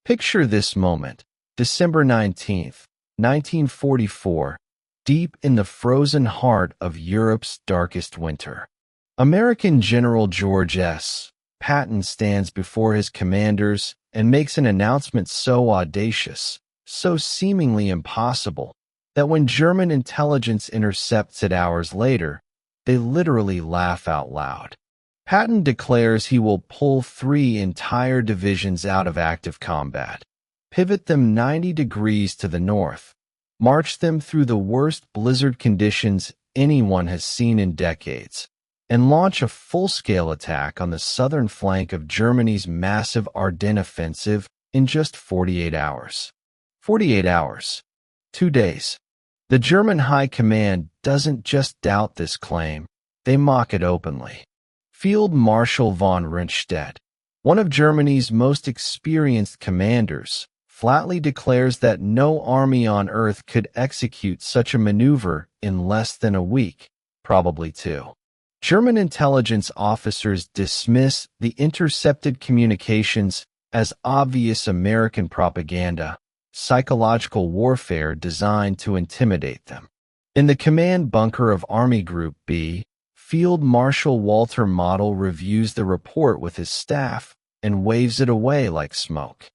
Picture this moment, December 19th, 1944, deep in the frozen heart of Europe's darkest winter. American General George S. Patton stands before his commanders and makes an announcement so audacious, so seemingly impossible, that when German intelligence intercepts it hours later, they literally laugh out loud. Patton declares he will pull 3 entire divisions out of active combat, pivot them 90 degrees to the north, march them through the worst blizzard conditions anyone has seen in decades, and launch a full-scale attack on the southern flank of Germany's massive Ardennes offensive in just 48 hours. 48 hours. 2 days. The German High Command doesn't just doubt this claim, they mock it openly. Field Marshal von Rundstedt, one of Germany's most experienced commanders, flatly declares that no army on earth could execute such a maneuver in less than a week, probably 2. German intelligence officers dismiss the intercepted communications as obvious American propaganda, psychological warfare designed to intimidate them. In the command bunker of Army Group B, Field Marshal Walter Model reviews the report with his staff and waves it away like smoke.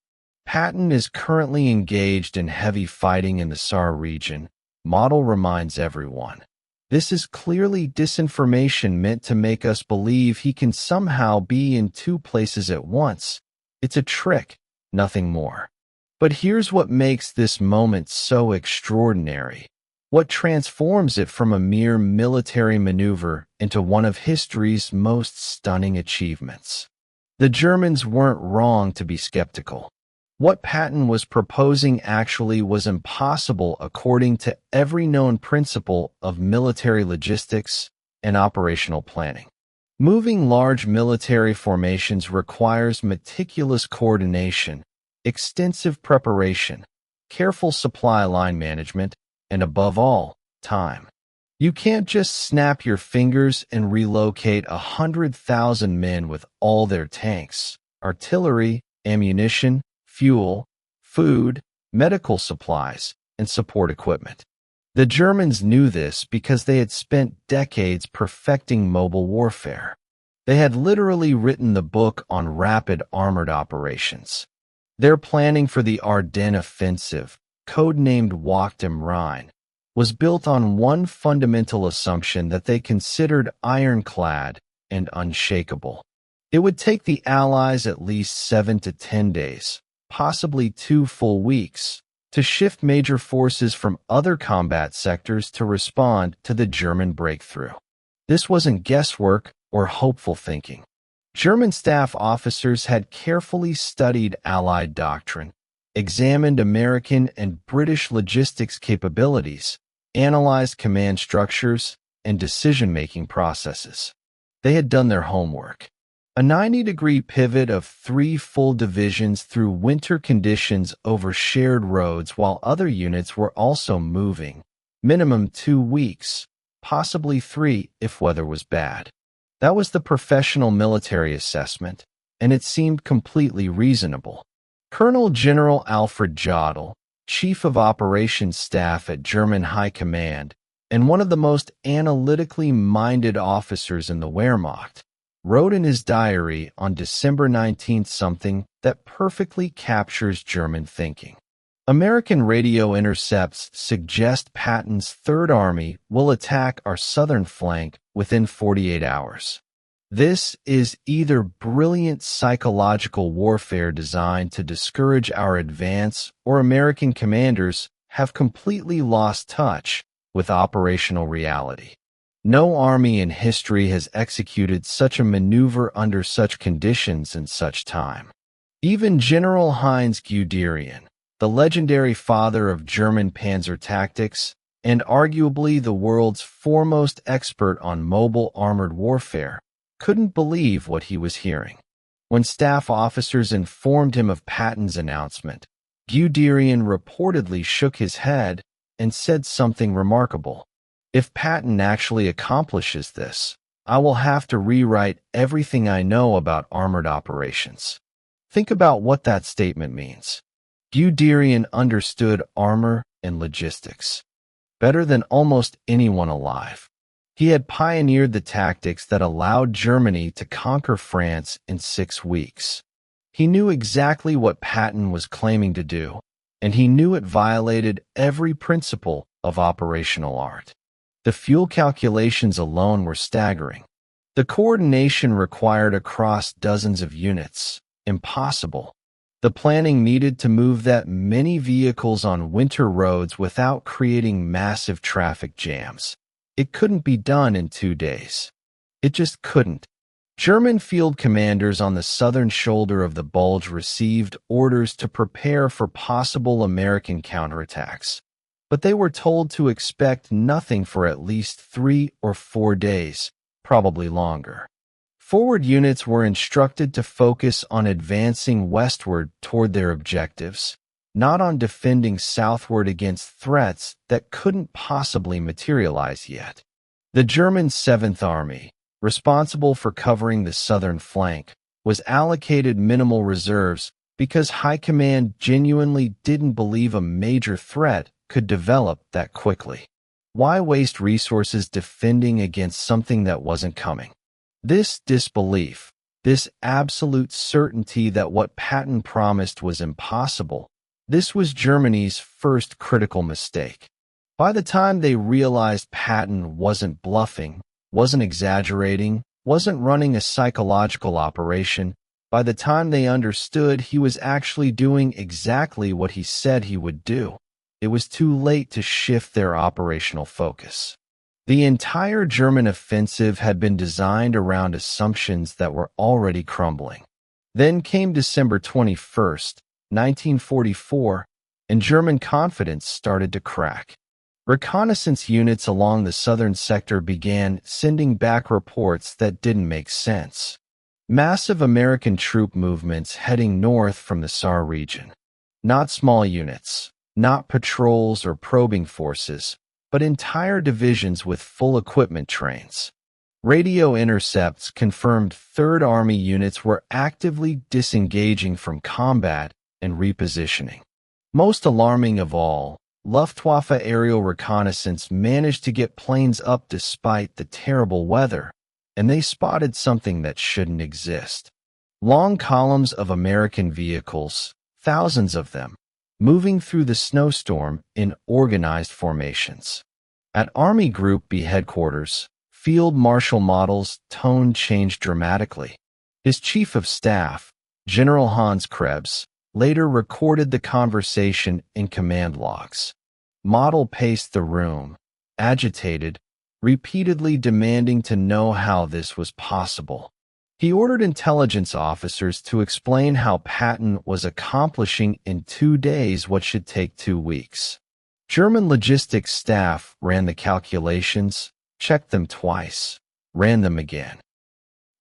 Patton is currently engaged in heavy fighting in the Saar region, Model reminds everyone. This is clearly disinformation meant to make us believe he can somehow be in 2 places at once. It's a trick, nothing more. But here's what makes this moment so extraordinary. What transforms it from a mere military maneuver into one of history's most stunning achievements. The Germans weren't wrong to be skeptical. What Patton was proposing actually was impossible according to every known principle of military logistics and operational planning. Moving large military formations requires meticulous coordination, extensive preparation, careful supply line management, and above all, time. You can't just snap your fingers and relocate 100,000 men with all their tanks, artillery, ammunition, fuel, food, medical supplies, and support equipment. The Germans knew this because they had spent decades perfecting mobile warfare. They had literally written the book on rapid armored operations. Their planning for the Ardennes offensive, codenamed Wacht am Rhein, was built on one fundamental assumption that they considered ironclad and unshakable. It would take the Allies at least 7 to 10 days, possibly 2 full weeks, to shift major forces from other combat sectors to respond to the German breakthrough. This wasn't guesswork or hopeful thinking. German staff officers had carefully studied Allied doctrine, examined American and British logistics capabilities, analyzed command structures, and decision-making processes. They had done their homework. A 90-degree pivot of 3 full divisions through winter conditions over shared roads while other units were also moving, minimum 2 weeks, possibly 3 if weather was bad. That was the professional military assessment, and it seemed completely reasonable. Colonel General Alfred Jodl, Chief of Operations Staff at German High Command, and one of the most analytically minded officers in the Wehrmacht, wrote in his diary on December 19th something that perfectly captures German thinking. American radio intercepts suggest Patton's Third Army will attack our southern flank within 48 hours. This is either brilliant psychological warfare designed to discourage our advance, or American commanders have completely lost touch with operational reality. No army in history has executed such a maneuver under such conditions in such time. Even General Heinz Guderian, the legendary father of German panzer tactics and arguably the world's foremost expert on mobile armored warfare, couldn't believe what he was hearing. When staff officers informed him of Patton's announcement, Guderian reportedly shook his head and said something remarkable. "If Patton actually accomplishes this, I will have to rewrite everything I know about armored operations." Think about what that statement means. Guderian understood armor and logistics better than almost anyone alive. He had pioneered the tactics that allowed Germany to conquer France in 6 weeks. He knew exactly what Patton was claiming to do, and he knew it violated every principle of operational art. The fuel calculations alone were staggering. The coordination required across dozens of units. Impossible. The planning needed to move that many vehicles on winter roads without creating massive traffic jams. It couldn't be done in 2 days. It just couldn't. German field commanders on the southern shoulder of the Bulge received orders to prepare for possible American counterattacks, but they were told to expect nothing for at least 3 or 4 days, probably longer. Forward units were instructed to focus on advancing westward toward their objectives, not on defending southward against threats that couldn't possibly materialize yet. The German 7th Army, responsible for covering the southern flank, was allocated minimal reserves because High Command genuinely didn't believe a major threat could develop that quickly. Why waste resources defending against something that wasn't coming? This disbelief, this absolute certainty that what Patton promised was impossible, this was Germany's first critical mistake. By the time they realized Patton wasn't bluffing, wasn't exaggerating, wasn't running a psychological operation, by the time they understood he was actually doing exactly what he said he would do, it was too late to shift their operational focus. The entire German offensive had been designed around assumptions that were already crumbling. Then came December 21st, 1944, and German confidence started to crack. Reconnaissance units along the southern sector began sending back reports that didn't make sense. Massive American troop movements heading north from the Saar region. Not small units, not patrols or probing forces, but entire divisions with full equipment trains. Radio intercepts confirmed Third Army units were actively disengaging from combat and repositioning. Most alarming of all, Luftwaffe aerial reconnaissance managed to get planes up despite the terrible weather, and they spotted something that shouldn't exist. Long columns of American vehicles, thousands of them, moving through the snowstorm in organized formations. At Army Group B headquarters, Field Marshal Model's tone changed dramatically. His chief of staff, General Hans Krebs, later recorded the conversation in command logs. Model paced the room, agitated, repeatedly demanding to know how this was possible. He ordered intelligence officers to explain how Patton was accomplishing in 2 days what should take 2 weeks. German logistics staff ran the calculations, checked them twice, ran them again.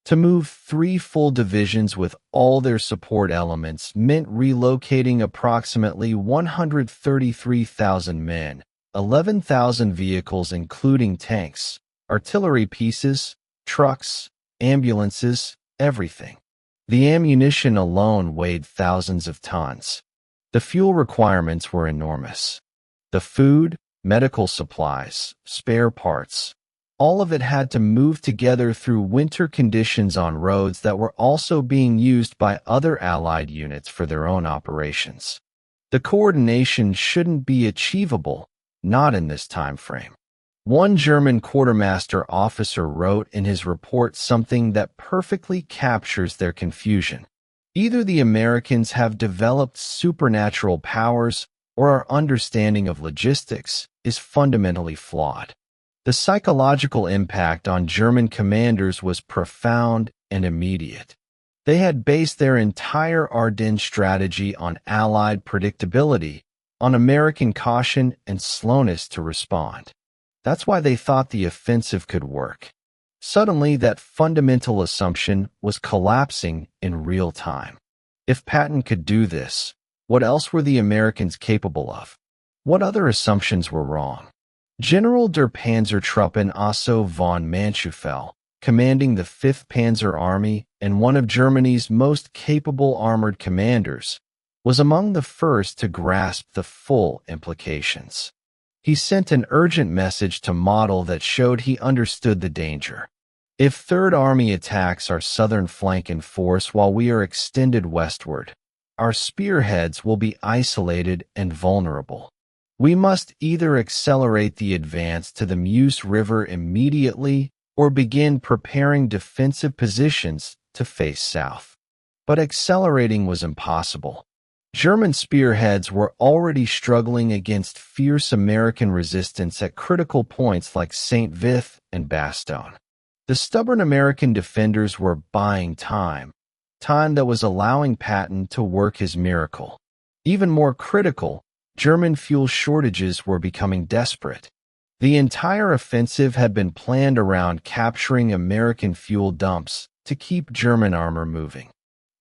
To move 3 full divisions with all their support elements meant relocating approximately 133,000 men, 11,000 vehicles including tanks, artillery pieces, trucks, ambulances, everything. The ammunition alone weighed thousands of tons. The fuel requirements were enormous. The food, medical supplies, spare parts, all of it had to move together through winter conditions on roads that were also being used by other Allied units for their own operations. The coordination shouldn't be achievable, not in this time frame. One German quartermaster officer wrote in his report something that perfectly captures their confusion. Either the Americans have developed supernatural powers or our understanding of logistics is fundamentally flawed. The psychological impact on German commanders was profound and immediate. They had based their entire Ardennes strategy on Allied predictability, on American caution and slowness to respond. That's why they thought the offensive could work. Suddenly, that fundamental assumption was collapsing in real time. If Patton could do this, what else were the Americans capable of? What other assumptions were wrong? General der Panzertruppen Otto von Manschufel, commanding the 5th Panzer Army and one of Germany's most capable armored commanders, was among the first to grasp the full implications. He sent an urgent message to Model that showed he understood the danger. If Third Army attacks our southern flank in force while we are extended westward, our spearheads will be isolated and vulnerable. We must either accelerate the advance to the Meuse River immediately or begin preparing defensive positions to face south. But accelerating was impossible. German spearheads were already struggling against fierce American resistance at critical points like St. Vith and Bastogne. The stubborn American defenders were buying time that was allowing Patton to work his miracle. Even more critical, German fuel shortages were becoming desperate. The entire offensive had been planned around capturing American fuel dumps to keep German armor moving.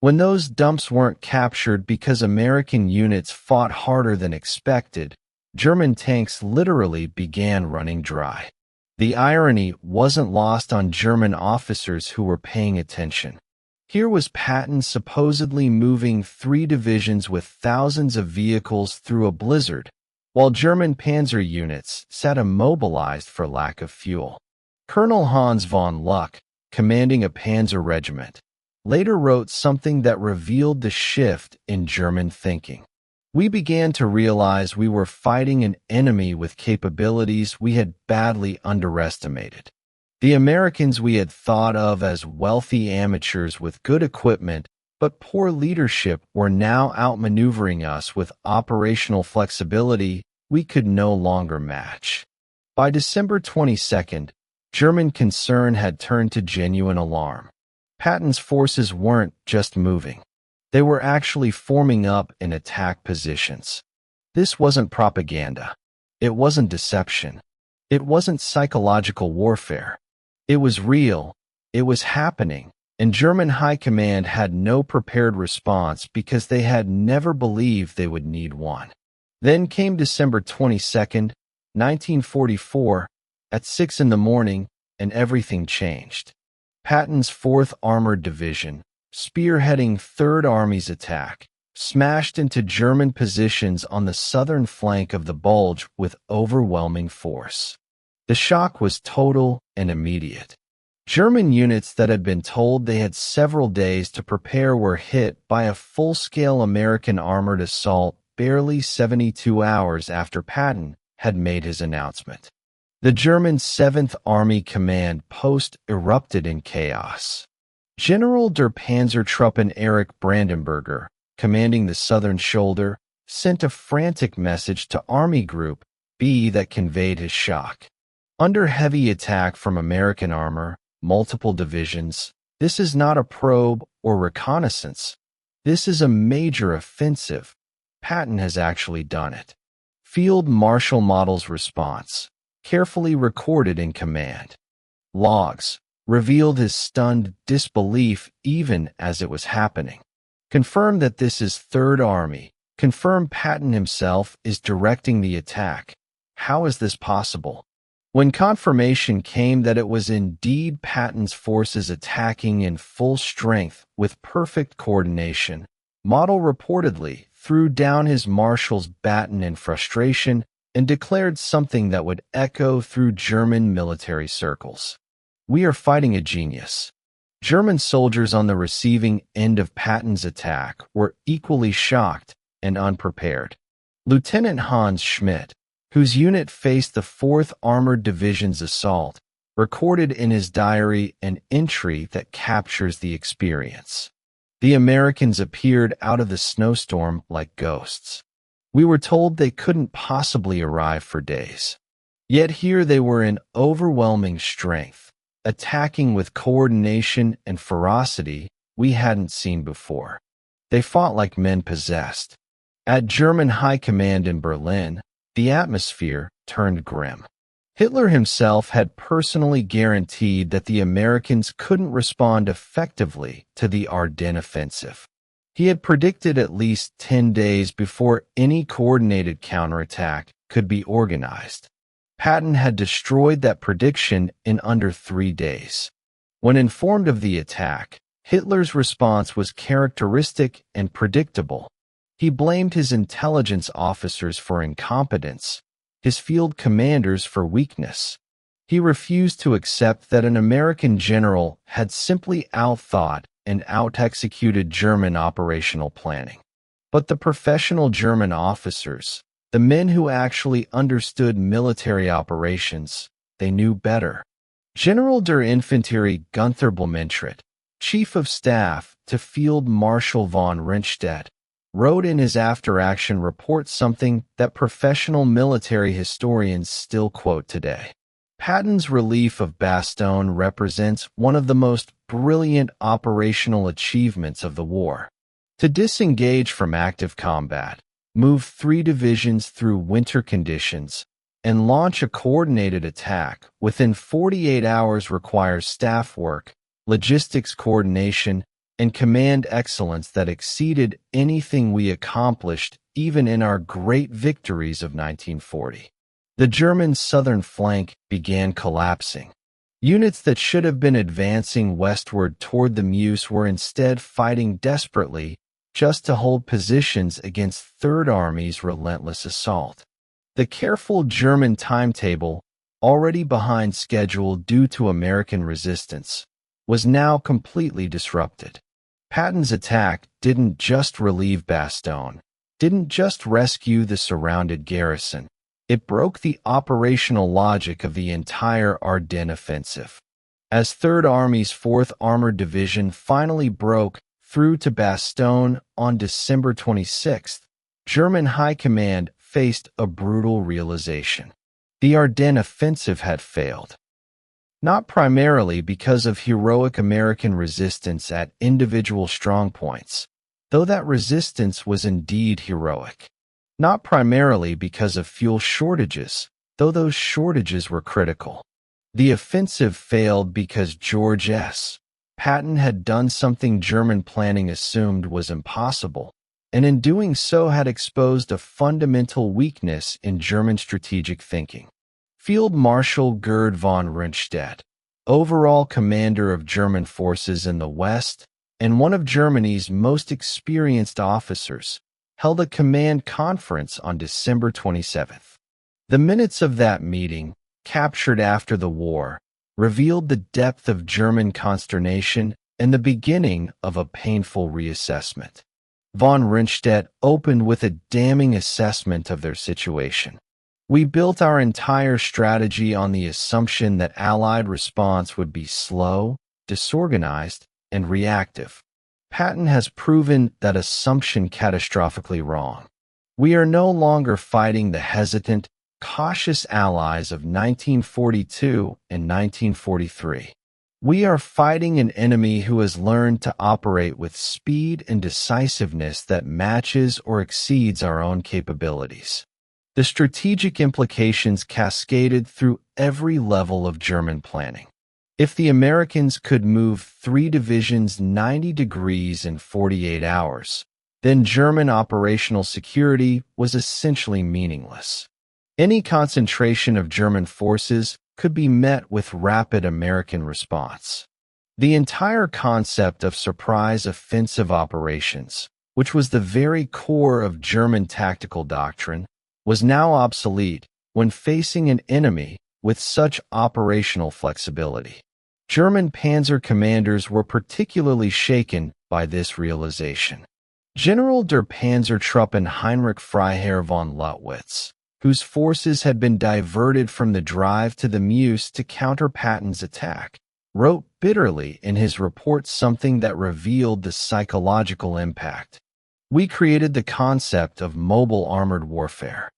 When those dumps weren't captured because American units fought harder than expected, German tanks literally began running dry. The irony wasn't lost on German officers who were paying attention. Here was Patton supposedly moving 3 divisions with thousands of vehicles through a blizzard, while German panzer units sat immobilized for lack of fuel. Colonel Hans von Luck, commanding a panzer regiment, later wrote something that revealed the shift in German thinking. We began to realize we were fighting an enemy with capabilities we had badly underestimated. The Americans we had thought of as wealthy amateurs with good equipment but poor leadership were now outmaneuvering us with operational flexibility we could no longer match. By December 22nd, German concern had turned to genuine alarm. Patton's forces weren't just moving. They were actually forming up in attack positions. This wasn't propaganda. It wasn't deception. It wasn't psychological warfare. It was real. It was happening. And German high command had no prepared response because they had never believed they would need one. Then came December 22nd, 1944, at 6 in the morning, and everything changed. Patton's 4th Armored Division, spearheading Third Army's attack, smashed into German positions on the southern flank of the Bulge with overwhelming force. The shock was total and immediate. German units that had been told they had several days to prepare were hit by a full-scale American armored assault barely 72 hours after Patton had made his announcement. The German 7th Army Command Post erupted in chaos. General der Panzertruppen Erich Brandenberger, commanding the southern shoulder, sent a frantic message to Army Group B that conveyed his shock. Under heavy attack from American armor, multiple divisions, this is not a probe or reconnaissance. This is a major offensive. Patton has actually done it. Field Marshal Model's response, carefully recorded in command logs, revealed his stunned disbelief even as it was happening. Confirmed that this is Third Army. Confirmed Patton himself is directing the attack. How is this possible? When confirmation came that it was indeed Patton's forces attacking in full strength with perfect coordination, Model reportedly threw down his marshal's baton in frustration and declared something that would echo through German military circles. We are fighting a genius. German soldiers on the receiving end of Patton's attack were equally shocked and unprepared. Lieutenant Hans Schmidt, whose unit faced the 4th Armored Division's assault, recorded in his diary an entry that captures the experience. The Americans appeared out of the snowstorm like ghosts. We were told they couldn't possibly arrive for days. Yet here they were in overwhelming strength, attacking with coordination and ferocity we hadn't seen before. They fought like men possessed. At German high command in Berlin, the atmosphere turned grim. Hitler himself had personally guaranteed that the Americans couldn't respond effectively to the Ardennes offensive. He had predicted at least 10 days before any coordinated counterattack could be organized. Patton had destroyed that prediction in under 3 days. When informed of the attack, Hitler's response was characteristic and predictable. He blamed his intelligence officers for incompetence, his field commanders for weakness. He refused to accept that an American general had simply outthought and out-executed German operational planning. But the professional German officers, the men who actually understood military operations, they knew better. General der Infanterie Gunther Blumentritt, Chief of Staff to Field Marshal von Rundstedt, wrote in his after-action report something that professional military historians still quote today. Patton's relief of Bastogne represents one of the most brilliant operational achievements of the war. To disengage from active combat, move 3 divisions through winter conditions, and launch a coordinated attack within 48 hours requires staff work, logistics coordination, and command excellence that exceeded anything we accomplished even in our great victories of 1940. The German southern flank began collapsing. Units that should have been advancing westward toward the Meuse were instead fighting desperately just to hold positions against Third Army's relentless assault. The careful German timetable, already behind schedule due to American resistance, was now completely disrupted. Patton's attack didn't just relieve Bastogne, didn't just rescue the surrounded garrison. It broke the operational logic of the entire Ardennes offensive. As Third Army's 4th Armored Division finally broke through to Bastogne on December 26, German High Command faced a brutal realization. The Ardennes offensive had failed. Not primarily because of heroic American resistance at individual strongpoints, though that resistance was indeed heroic. Not primarily because of fuel shortages, though those shortages were critical. The offensive failed because George S. Patton had done something German planning assumed was impossible, and in doing so had exposed a fundamental weakness in German strategic thinking. Field Marshal Gerd von Rundstedt, overall commander of German forces in the West and one of Germany's most experienced officers, held a command conference on December 27. The minutes of that meeting, captured after the war, revealed the depth of German consternation and the beginning of a painful reassessment. Von Rundstedt opened with a damning assessment of their situation. We built our entire strategy on the assumption that Allied response would be slow, disorganized, and reactive. Patton has proven that assumption catastrophically wrong. We are no longer fighting the hesitant, cautious allies of 1942 and 1943. We are fighting an enemy who has learned to operate with speed and decisiveness that matches or exceeds our own capabilities. The strategic implications cascaded through every level of German planning. If the Americans could move 3 divisions 90 degrees in 48 hours, then German operational security was essentially meaningless. Any concentration of German forces could be met with rapid American response. The entire concept of surprise offensive operations, which was the very core of German tactical doctrine, was now obsolete when facing an enemy with such operational flexibility. German panzer commanders were particularly shaken by this realization. General der Panzertruppen Heinrich Freiherr von Luttwitz, whose forces had been diverted from the drive to the Meuse to counter Patton's attack, wrote bitterly in his report something that revealed the psychological impact. We created the concept of mobile armored warfare.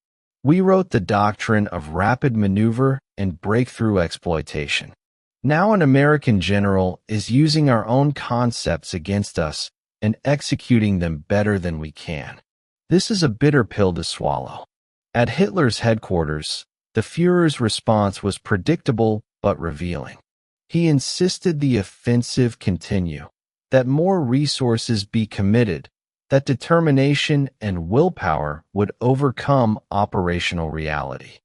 We wrote the doctrine of rapid maneuver and breakthrough exploitation. Now an American general is using our own concepts against us and executing them better than we can. This is a bitter pill to swallow. At Hitler's headquarters, the Führer's response was predictable but revealing. He insisted the offensive continue, that more resources be committed, that determination and willpower would overcome operational reality.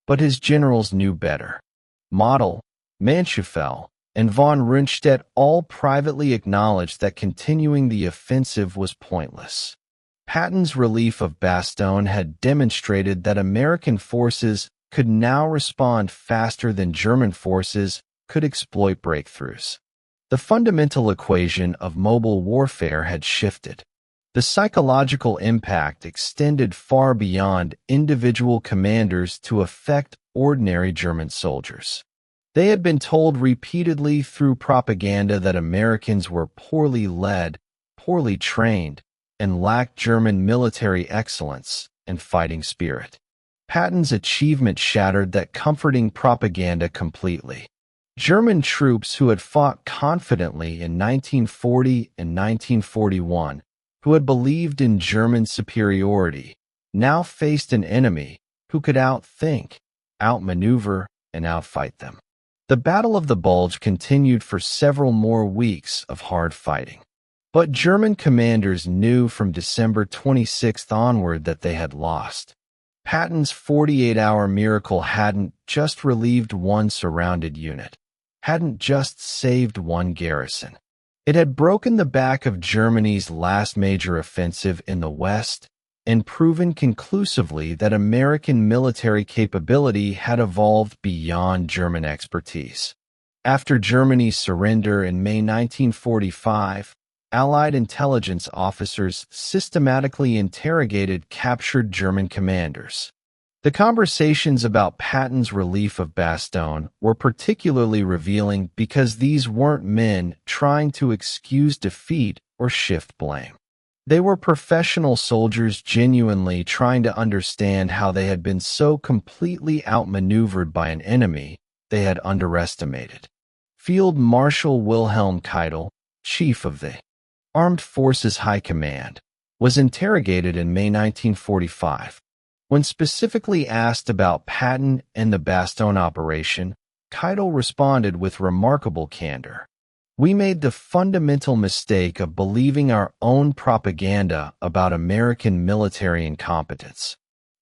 But his generals knew better. Model, Manschufel, and von Rundstedt all privately acknowledged that continuing the offensive was pointless. Patton's relief of Bastogne had demonstrated that American forces could now respond faster than German forces could exploit breakthroughs. The fundamental equation of mobile warfare had shifted. The psychological impact extended far beyond individual commanders to affect ordinary German soldiers. They had been told repeatedly through propaganda that Americans were poorly led, poorly trained, and lacked German military excellence and fighting spirit. Patton's achievement shattered that comforting propaganda completely. German troops who had fought confidently in 1940 and 1941, who had believed in German superiority, now faced an enemy who could outthink, outmaneuver, and outfight them. The Battle of the Bulge continued for several more weeks of hard fighting. But German commanders knew from December 26th onward that they had lost. Patton's 48-hour miracle hadn't just relieved one surrounded unit, hadn't just saved one garrison. It had broken the back of Germany's last major offensive in the West and proven conclusively that American military capability had evolved beyond German expertise. After Germany's surrender in May 1945, Allied intelligence officers systematically interrogated captured German commanders. The conversations about Patton's relief of Bastogne were particularly revealing because these weren't men trying to excuse defeat or shift blame. They were professional soldiers genuinely trying to understand how they had been so completely outmaneuvered by an enemy they had underestimated. Field Marshal Wilhelm Keitel, chief of the Armed Forces High Command, was interrogated in May 1945. When specifically asked about Patton and the Bastogne operation, Keitel responded with remarkable candor. "We made the fundamental mistake of believing our own propaganda about American military incompetence.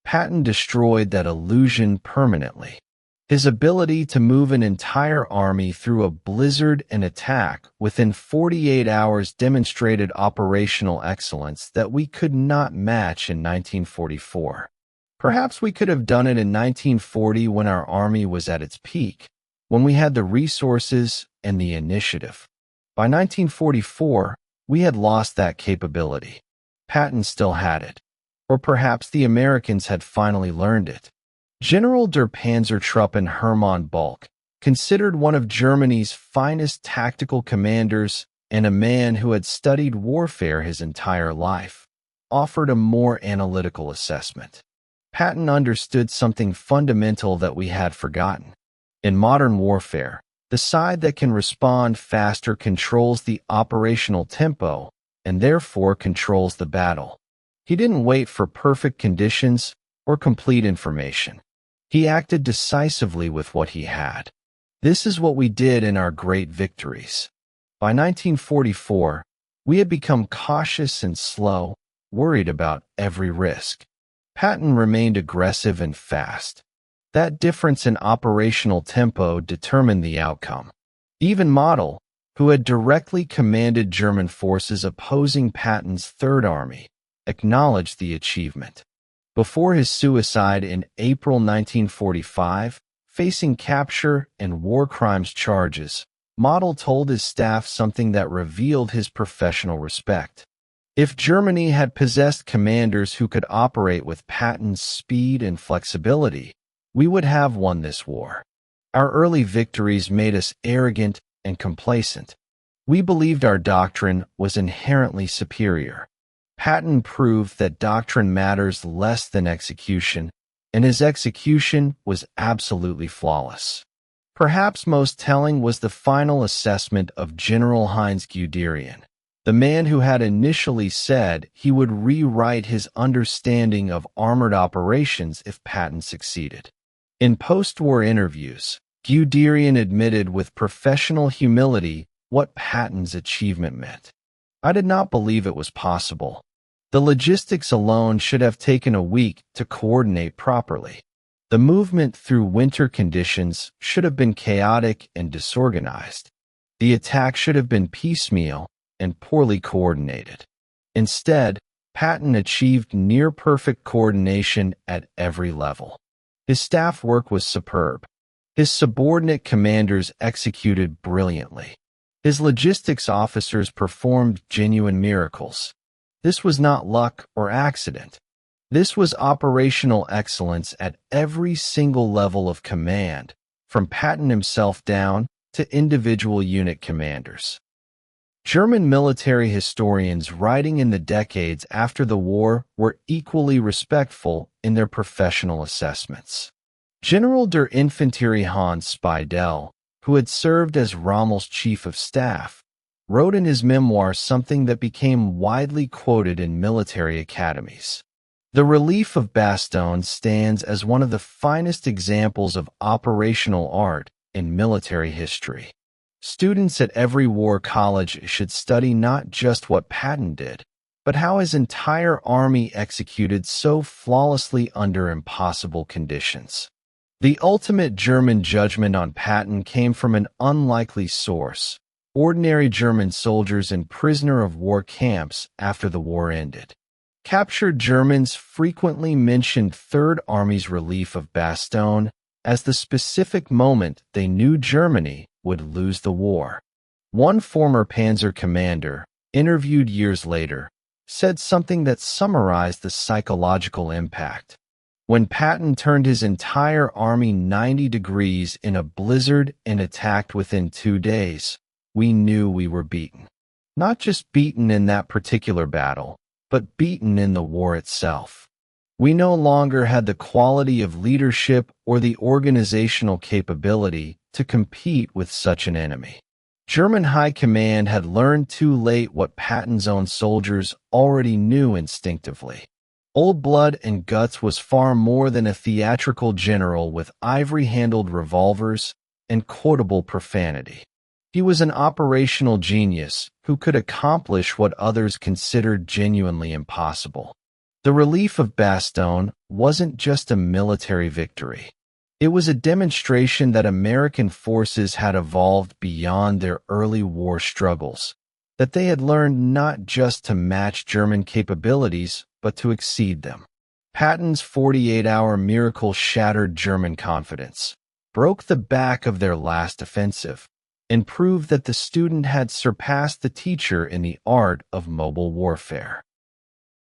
Patton destroyed that illusion permanently. His ability to move an entire army through a blizzard and attack within 48 hours demonstrated operational excellence that we could not match in 1944. Perhaps we could have done it in 1940 when our army was at its peak, when we had the resources and the initiative. By 1944, we had lost that capability. Patton still had it. Or perhaps the Americans had finally learned it." General der Panzertruppen Hermann Bulk, considered one of Germany's finest tactical commanders and a man who had studied warfare his entire life, offered a more analytical assessment. Patton understood something fundamental that we had forgotten. In modern warfare, the side that can respond faster controls the operational tempo and therefore controls the battle. He didn't wait for perfect conditions or complete information. He acted decisively with what he had. This is what we did in our great victories. By 1944, we had become cautious and slow, worried about every risk. Patton remained aggressive and fast. That difference in operational tempo determined the outcome. Even Model, who had directly commanded German forces opposing Patton's Third Army, acknowledged the achievement. Before his suicide in April 1945, facing capture and war crimes charges, Model told his staff something that revealed his professional respect. If Germany had possessed commanders who could operate with Patton's speed and flexibility, we would have won this war. Our early victories made us arrogant and complacent. We believed our doctrine was inherently superior. Patton proved that doctrine matters less than execution, and his execution was absolutely flawless. Perhaps most telling was the final assessment of General Heinz Guderian, the man who had initially said he would rewrite his understanding of armored operations if Patton succeeded. In post-war interviews, Guderian admitted with professional humility what Patton's achievement meant. "I did not believe it was possible. The logistics alone should have taken a week to coordinate properly. The movement through winter conditions should have been chaotic and disorganized. The attack should have been piecemeal and poorly coordinated. Instead, Patton achieved near-perfect coordination at every level. His staff work was superb. His subordinate commanders executed brilliantly. His logistics officers performed genuine miracles. This was not luck or accident. This was operational excellence at every single level of command, from Patton himself down to individual unit commanders. German military historians writing in the decades after the war were equally respectful in their professional assessments. General der Infanterie Hans Speidel, who had served as Rommel's chief of staff, wrote in his memoir something that became widely quoted in military academies. The relief of Bastogne stands as one of the finest examples of operational art in military history. Students at every war college should study not just what Patton did, but how his entire army executed so flawlessly under impossible conditions. The ultimate German judgment on Patton came from an unlikely source: ordinary German soldiers in prisoner-of-war camps after the war ended. Captured Germans frequently mentioned Third Army's relief of Bastogne as the specific moment they knew Germany would lose the war. One former Panzer commander, interviewed years later, said something that summarized the psychological impact. When Patton turned his entire army 90 degrees in a blizzard and attacked within 2 days, we knew we were beaten. Not just beaten in that particular battle, but beaten in the war itself. We no longer had the quality of leadership or the organizational capability to compete with such an enemy. German high command had learned too late what Patton's own soldiers already knew instinctively. Old blood and guts was far more than a theatrical general with ivory-handled revolvers and quotable profanity. He was an operational genius who could accomplish what others considered genuinely impossible. The relief of Bastogne wasn't just a military victory. It was a demonstration that American forces had evolved beyond their early war struggles, that they had learned not just to match German capabilities, but to exceed them. Patton's 48-hour miracle shattered German confidence, broke the back of their last offensive, and proved that the student had surpassed the teacher in the art of mobile warfare.